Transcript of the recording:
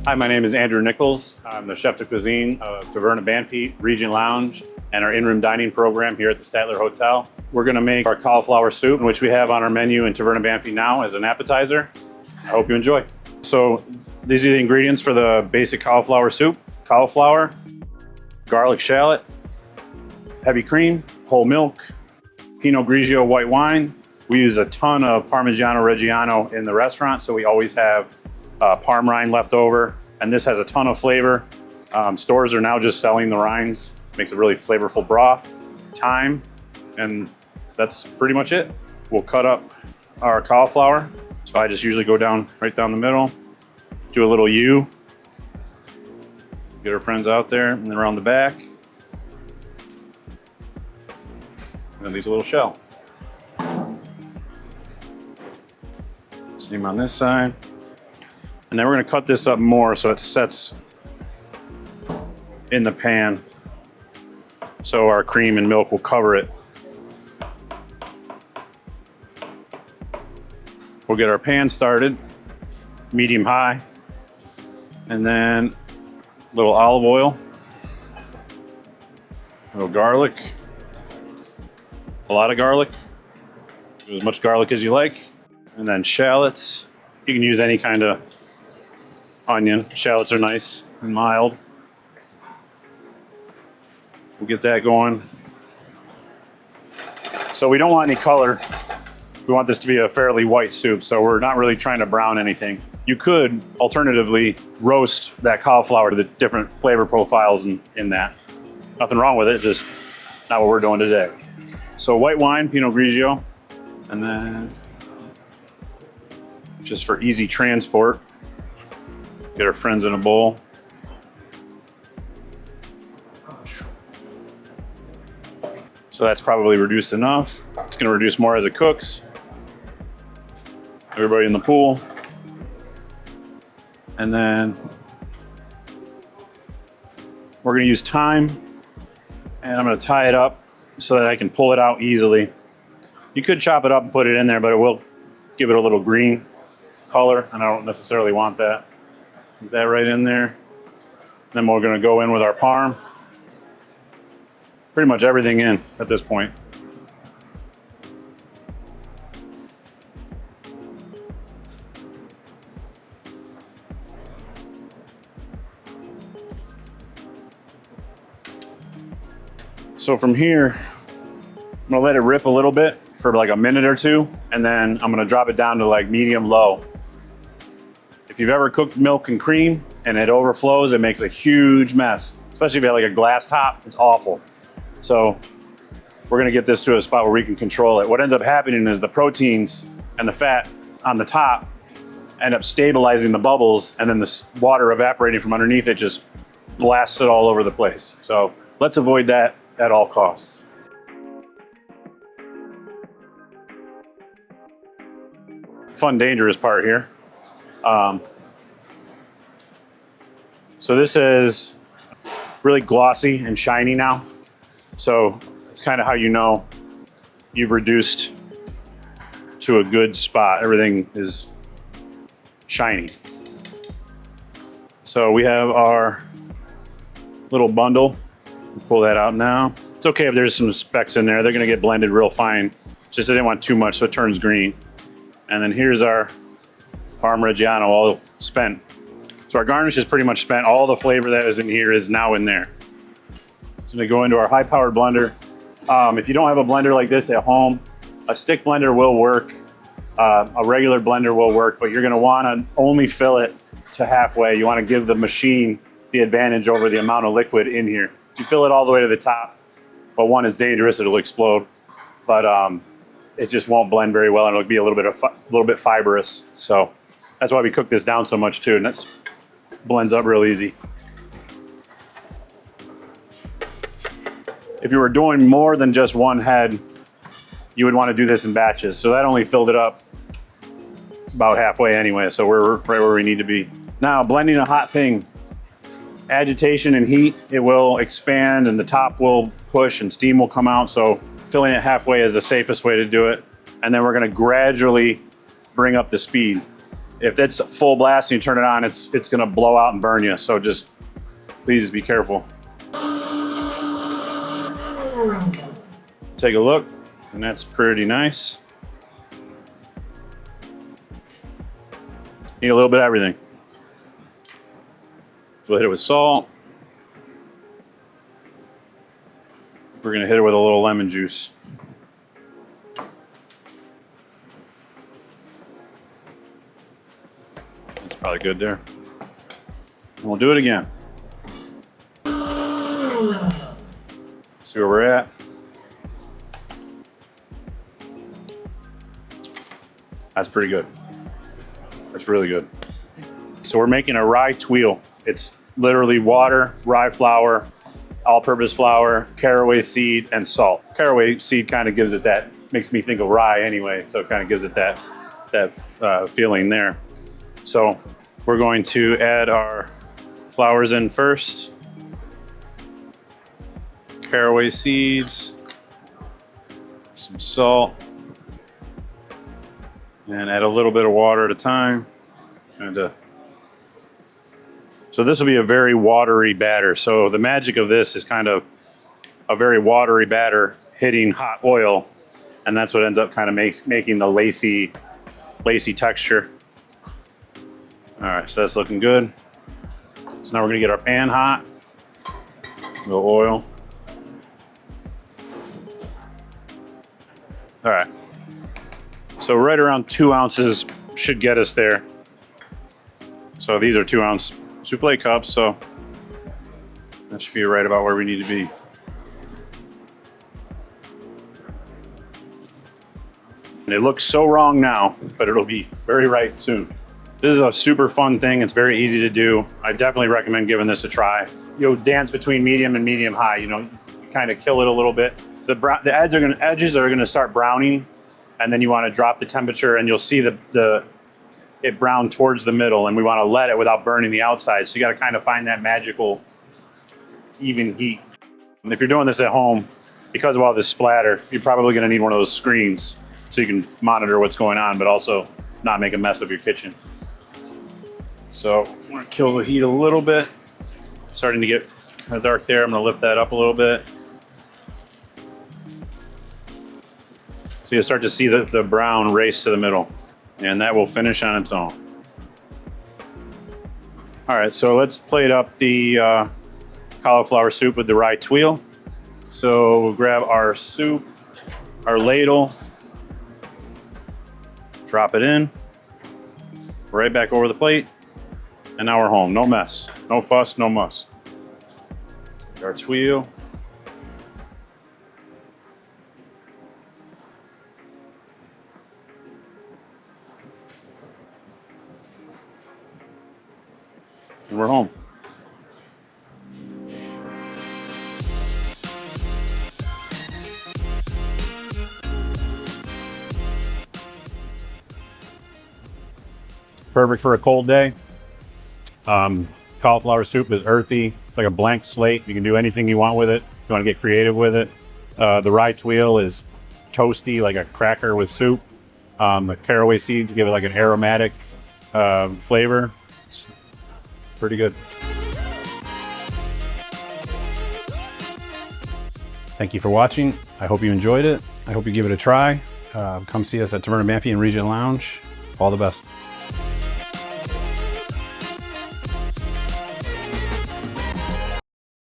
Hi, my name is Andrew Nichols. I'm the chef de cuisine of Taverna Banffy Regent Lounge and our in-room dining program here at the Statler Hotel. We're going to make our cauliflower soup, which we have on our menu in Taverna Banffy now as an appetizer. I hope you enjoy. So these are the ingredients for the basic cauliflower soup. Cauliflower, garlic shallot, heavy cream, whole milk, Pinot Grigio white wine. We use a ton of Parmigiano Reggiano in the restaurant, so we always have parm rind left over, and this has a ton of flavor. Stores are now just selling the rinds. Makes a really flavorful broth, thyme, and that's pretty much it. We'll cut up our cauliflower. So I just usually go down right down the middle, do a little U, get our friends out there, and then around the back, and then leaves a little shell. Same on this side. And then we're gonna cut this up more so it sets in the pan so our cream and milk will cover it. We'll get our pan started, medium high, and then a little olive oil, a little garlic, a lot of garlic, as much garlic as you like, and then shallots. You can use any kind of onion. Shallots are nice and mild. We'll get that going. So we don't want any color. We want this to be a fairly white soup, so we're not really trying to brown anything. You could alternatively roast that cauliflower to the different flavor profiles in that. Nothing wrong with it, just not what we're doing today. So white wine, Pinot Grigio, and then just for easy transport, get our friends in a bowl. So that's probably reduced enough. It's gonna reduce more as it cooks. Everybody in the pool. And then we're gonna use thyme, and I'm gonna tie it up so that I can pull it out easily. You could chop it up and put it in there, but it will give it a little green color, and I don't necessarily want that. Put that right in there. Then we're gonna go in with our parm. Pretty much everything in at this point. So from here, I'm gonna let it rip a little bit for like a minute or two, and then I'm gonna drop it down to like medium low. If you've ever cooked milk and cream and it overflows, it makes a huge mess. Especially if you have like a glass top, it's awful. So we're gonna get this to a spot where we can control it. What ends up happening is the proteins and the fat on the top end up stabilizing the bubbles, and then the water evaporating from underneath it just blasts it all over the place. So let's avoid that at all costs. Fun, dangerous part here. So this is really glossy and shiny now. So it's kind of how you know you've reduced to a good spot. Everything is shiny. So we have our little bundle. We'll pull that out now. It's okay if there's some specks in there. They're gonna get blended real fine. Just I didn't want too much so it turns green. And then here's our Parm Reggiano all spent. So our garnish is pretty much spent. All the flavor that is in here is now in there. So we go into our high-powered blender. If you don't have a blender like this at home, a stick blender will work. A regular blender will work, but you're gonna wanna only fill it to halfway. You wanna give the machine the advantage over the amount of liquid in here. If you fill it all the way to the top, but one is dangerous, it'll explode. But it just won't blend very well, and it'll be a little bit fibrous. So that's why we cook this down so much too, and that's blends up real easy. If you were doing more than just one head, you would want to do this in batches. So that only filled it up about halfway anyway, so we're right where we need to be. Now, blending a hot thing, agitation and heat, it will expand and the top will push and steam will come out. So filling it halfway is the safest way to do it. And then we're gonna gradually bring up the speed. if it's full blast and you turn it on, it's gonna blow out and burn you. So just please be careful. Take a look, and that's pretty nice. Need a little bit of everything. We'll hit it with salt. We're gonna hit it with a little lemon juice. That's probably good there. And we'll do it again. See where we're at. That's pretty good. That's really good. So we're making a rye tuile. It's literally water, rye flour, all-purpose flour, caraway seed, and salt. Caraway seed kind of gives it that, makes me think of rye anyway, so it kind of gives it that feeling there. So we're going to add our flours in first. Caraway seeds, some salt, and add a little bit of water at a time. So this will be a very watery batter. So the magic of this is kind of a very watery batter hitting hot oil, and that's what ends up kind of making the lacy texture. All right, so that's looking good. So now we're gonna get our pan hot. A little oil. All right. So right around 2 ounces should get us there. So these are 2-ounce souffle cups, so that should be right about where we need to be. And it looks so wrong now, but it'll be very right soon. This is a super fun thing. It's very easy to do. I definitely recommend giving this a try. You'll dance between medium and medium high. You know, you kind of kill it a little bit. The edges are gonna start browning, and then you want to drop the temperature, and you'll see it brown towards the middle, and we want to let it without burning the outside. So you got to kind of find that magical even heat. And if you're doing this at home, because of all this splatter, you're probably going to need one of those screens so you can monitor what's going on, but also not make a mess of your kitchen. So I'm going to kill the heat a little bit. Starting to get kind of dark there. I'm going to lift that up a little bit. So you'll start to see the brown race to the middle, and that will finish on its own. All right, so let's plate up the cauliflower soup with the rye tuile. So we'll grab our soup, our ladle, drop it in, right back over the plate, and now we're home. No mess, no fuss, no muss. Our tuile. And we're home. Perfect for a cold day. Cauliflower soup is earthy. It's like a blank slate. You can do anything you want with it. You want to get creative with it. The rye tuile is toasty, like a cracker with soup. The caraway seeds give it like an aromatic flavor. It's pretty good. Thank you for watching. I hope you enjoyed it. I hope you give it a try. Come see us at Taverna Banffy and Regent Lounge. All the best.